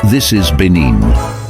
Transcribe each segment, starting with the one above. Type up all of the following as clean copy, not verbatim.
This is Benin.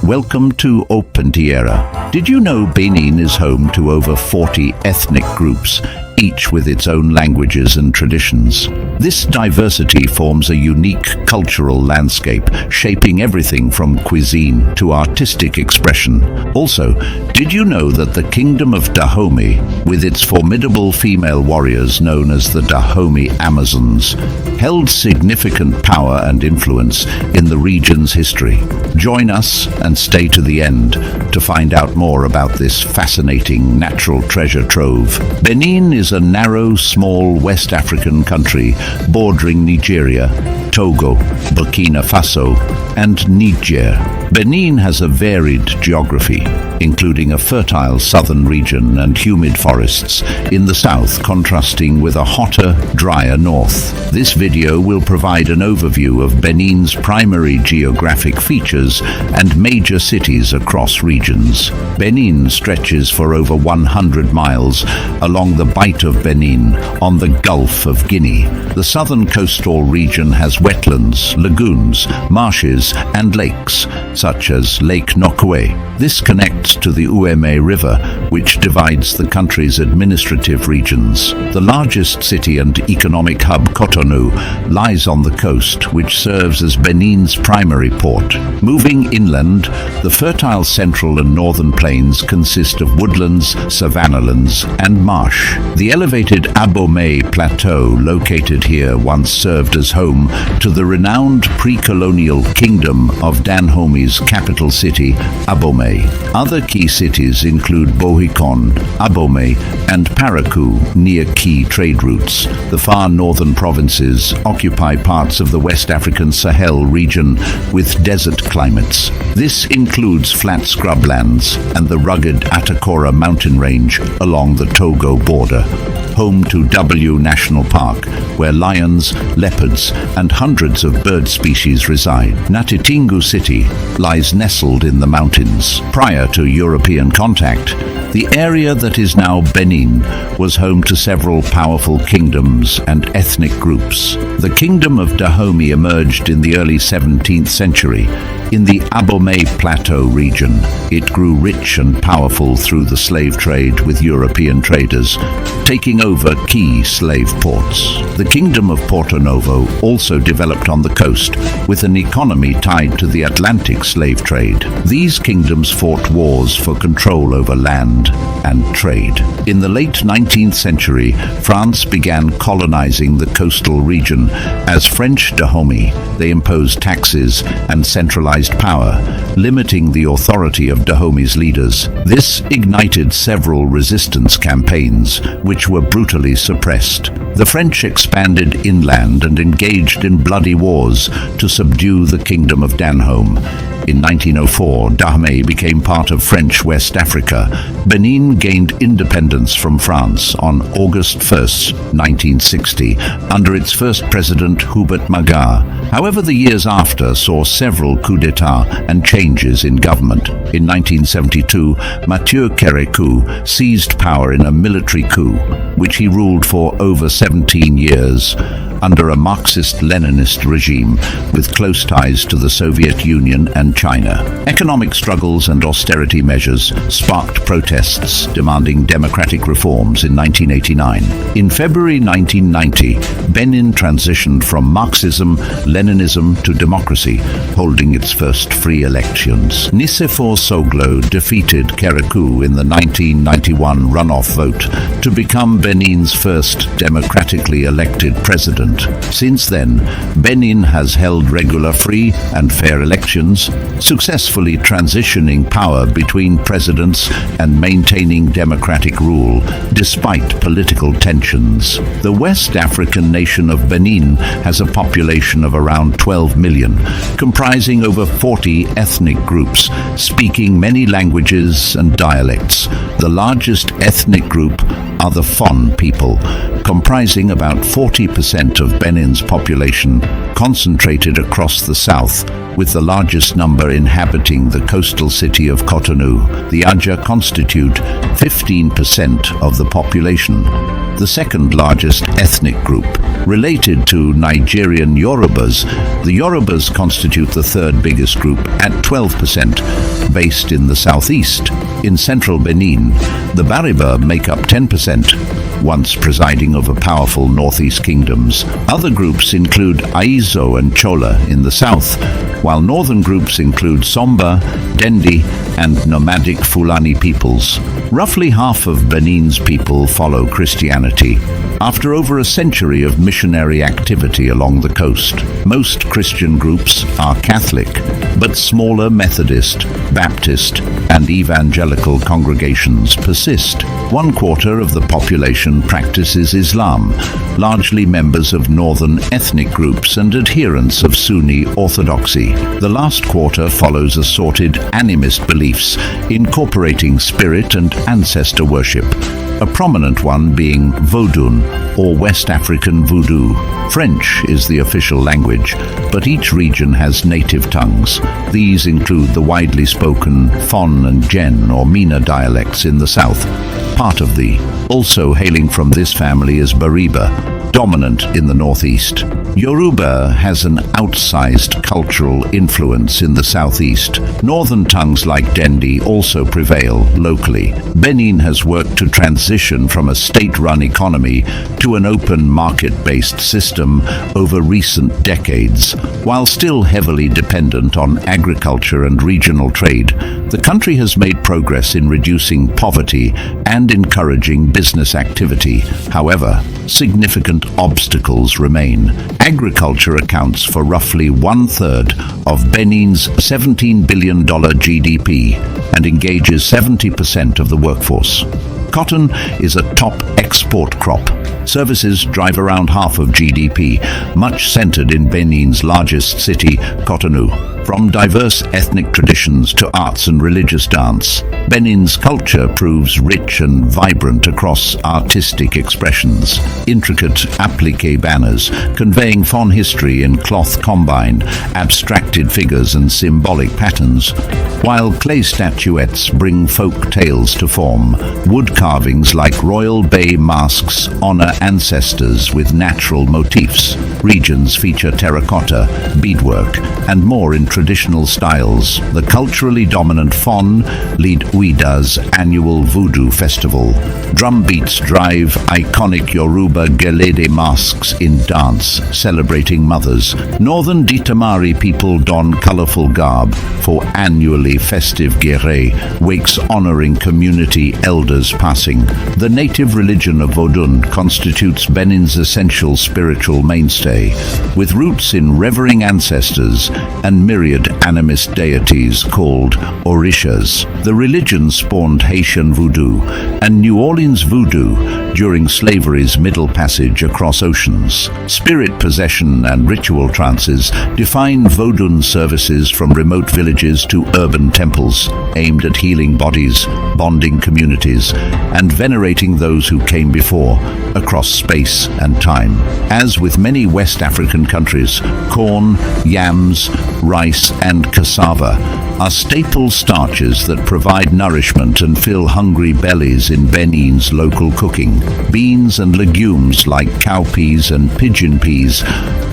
Welcome to Open Tierra. Did you know Benin is home to over 40 ethnic groups, each with its own languages and traditions? This diversity forms a unique cultural landscape, shaping everything from cuisine to artistic expression. Also, did you know that the Kingdom of Dahomey, with its formidable female warriors known as the Dahomey Amazons, held significant power and influence in the region's history? Join us and stay to the end to find out more about this fascinating natural treasure trove. Benin is a narrow, small West African country bordering Nigeria, Togo, Burkina Faso, and Niger. Benin has a varied geography, including a fertile southern region and humid forests in the south, contrasting with a hotter, drier north. This video will provide an overview of Benin's primary geographic features and major cities across regions. Benin stretches for over 100 miles along the Bight of Benin on the Gulf of Guinea. The southern coastal region has wetlands, lagoons, marshes, and lakes, such as Lake Nokwe. This connects to the Ueme River, which divides the country's administrative regions. The largest city and economic hub, Cotonou, lies on the coast, which serves as Benin's primary port. Moving inland, the fertile central and northern plains consist of woodlands, savannalands, and marsh. The elevated Abomey Plateau, located here, once served as home to the renowned pre-colonial kingdom of Dahomey's capital city, Abomey. Other key cities include Bohikon, Abomey, and Parakou, near key trade routes. The far northern provinces occupy parts of the West African Sahel region with desert climates. This includes flat scrublands and the rugged Atakora mountain range along the Togo border, home to W National Park, where lions, leopards, and hundreds of bird species reside. Natitingu City lies nestled in the mountains. Prior to European contact, the area that is now Benin was home to several powerful kingdoms and ethnic groups. The Kingdom of Dahomey emerged in the early 17th century in the Abomey Plateau region. It grew rich and powerful through the slave trade with European traders, taking over key slave ports. The Kingdom of Porto Novo also developed on the coast, with an economy tied to the Atlantic slave trade. These kingdoms fought wars for control over land and trade. In the late 19th century, France began colonizing the coastal region. As French Dahomey, they imposed taxes and centralized power, limiting the authority of Dahomey's leaders. This ignited several resistance campaigns, which were brutally suppressed. The French expanded inland and engaged in bloody wars to subdue the Kingdom of Dahomey. In 1904, Dahomey became part of French West Africa. Benin gained independence from France on August 1st, 1960, under its first president, Hubert Magar. However, the years after saw several coups d'etat and changes in government. In 1972, Mathieu Kérékou seized power in a military coup, which he ruled for over 17 years. Under a Marxist-Leninist regime with close ties to the Soviet Union and China. Economic struggles and austerity measures sparked protests demanding democratic reforms in 1989. In February 1990, Benin transitioned from Marxism, Leninism to democracy, holding its first free elections. Nicéphore Soglo defeated Kérékou in the 1991 runoff vote to become Benin's first democratically elected president. Since then, Benin has held regular free and fair elections, successfully transitioning power between presidents and maintaining democratic rule despite political tensions. The West African nation of Benin has a population of around 12 million, comprising over 40 ethnic groups, speaking many languages and dialects. The largest ethnic group are the Fon people, comprising about 40% of Benin's population, concentrated across the south, with the largest number inhabiting the coastal city of Cotonou. The Aja constitute 15% of the population. The second largest ethnic group Related to Nigerian Yorubas, the Yorubas constitute the third biggest group at 12%, based in the southeast. In central Benin, the Bariba make up 10%, once presiding over powerful northeast kingdoms. Other groups include Aizo and Chola in the south, while northern groups include Somba, Dendi, and nomadic Fulani peoples. Roughly half of Benin's people follow Christianity. After over a century of missionary activity along the coast, most Christian groups are Catholic, but smaller Methodist, Baptist, and evangelical congregations persist. 1/4 of the population practices Islam, largely members of northern ethnic groups and adherents of Sunni orthodoxy. The last quarter follows assorted animist beliefs, incorporating spirit and ancestor worship, a prominent one being Vodun, or West African Voodoo. French is the official language, but each region has native tongues. These include the widely spoken Fon and Gen or Mina dialects in the south. Part of the. Also hailing from this family is Bariba, dominant in the northeast. Yoruba has an outsized cultural influence in the southeast. Northern tongues like Dendi also prevail locally. Benin has worked to transition from a state-run economy to an open market-based system over recent decades. While still heavily dependent on agriculture and regional trade, the country has made progress in reducing poverty and encouraging business activity. However, significant obstacles remain. Agriculture accounts for roughly 1/3 of Benin's $17 billion GDP and engages 70% of the workforce. Cotton is a top export crop. Services drive around half of GDP, much centered in Benin's largest city, Cotonou. From diverse ethnic traditions to arts and religious dance, Benin's culture proves rich and vibrant across artistic expressions. Intricate applique banners conveying Fon history in cloth combine, abstracted figures and symbolic patterns, while clay statuettes bring folk tales to form. Wood carvings like royal bay masks honor ancestors with natural motifs. Regions feature terracotta, beadwork, and more in traditional styles. The culturally dominant Fon lead Uida's annual Voodoo festival. Drum beats drive iconic Yoruba Gelede masks in dance, celebrating mothers. Northern Ditamari people don colorful garb for annually festive Gere, wakes honoring community elders passing. The native religion of Vodun constitutes Benin's essential spiritual mainstay, with roots in revering ancestors and myriad animist deities called Orishas. The religion spawned Haitian Voodoo and New Orleans Voodoo during slavery's middle passage across oceans. Spirit possession and ritual trances define Vodun services from remote villages to urban temples, aimed at healing bodies, bonding communities, and venerating those who came before across space and time. As with many West African countries, corn, yams, rice, and cassava are staple starches that provide nourishment and fill hungry bellies in Benin's local cooking. Beans and legumes like cowpeas and pigeon peas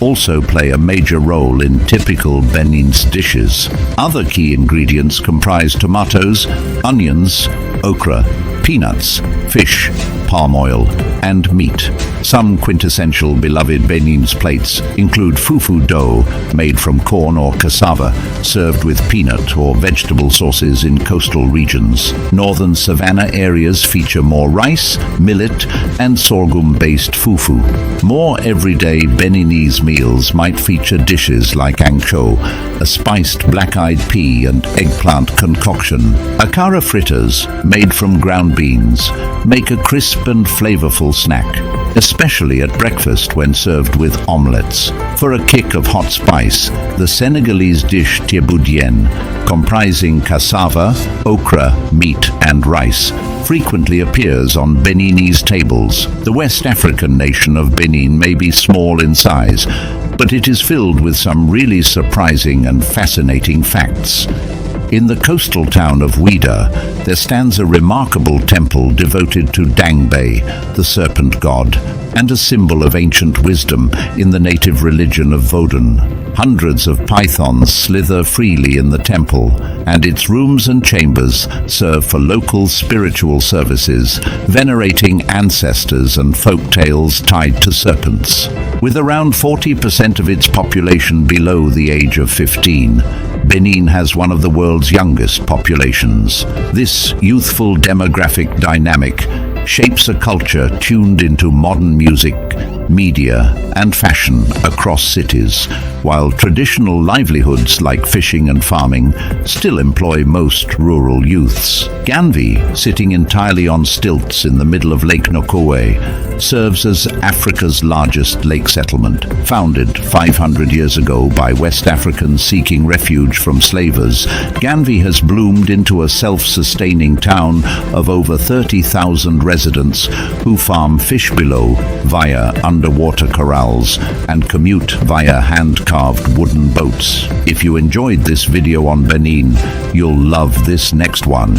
also play a major role in typical Benin's dishes. Other key ingredients comprise tomatoes, onions, okra, peanuts, fish, palm oil, and meat. Some quintessential beloved Benin's plates include fufu dough, made from corn or cassava, served with peanut or vegetable sauces in coastal regions. Northern savanna areas feature more rice, millet, and sorghum-based fufu. More everyday Beninese meals might feature dishes like ancho, a spiced black-eyed pea and eggplant concoction. Akara fritters, made from ground beans, make a crisp and flavorful snack, especially at breakfast when served with omelettes. For a kick of hot spice, the Senegalese dish thieboudienne, comprising cassava, okra, meat, and rice, frequently appears on Beninese tables. The West African nation of Benin may be small in size, but it is filled with some really surprising and fascinating facts. In the coastal town of Ouida, there stands a remarkable temple devoted to Dangbe, the serpent god, and a symbol of ancient wisdom in the native religion of Vodun. Hundreds of pythons slither freely in the temple, and its rooms and chambers serve for local spiritual services, venerating ancestors and folk tales tied to serpents. With around 40% of its population below the age of 15, Benin has one of the world's youngest populations. This youthful demographic dynamic shapes a culture tuned into modern music, media, and fashion across cities, while traditional livelihoods like fishing and farming still employ most rural youths. Ganvi, sitting entirely on stilts in the middle of Lake Nokowe, serves as Africa's largest lake settlement. Founded 500 years ago by West Africans seeking refuge from slavers, Ganvi has bloomed into a self-sustaining town of over 30,000 residents who farm fish below via underwater corrals and commute via hand-carved wooden boats. If you enjoyed this video on Benin, you'll love this next one.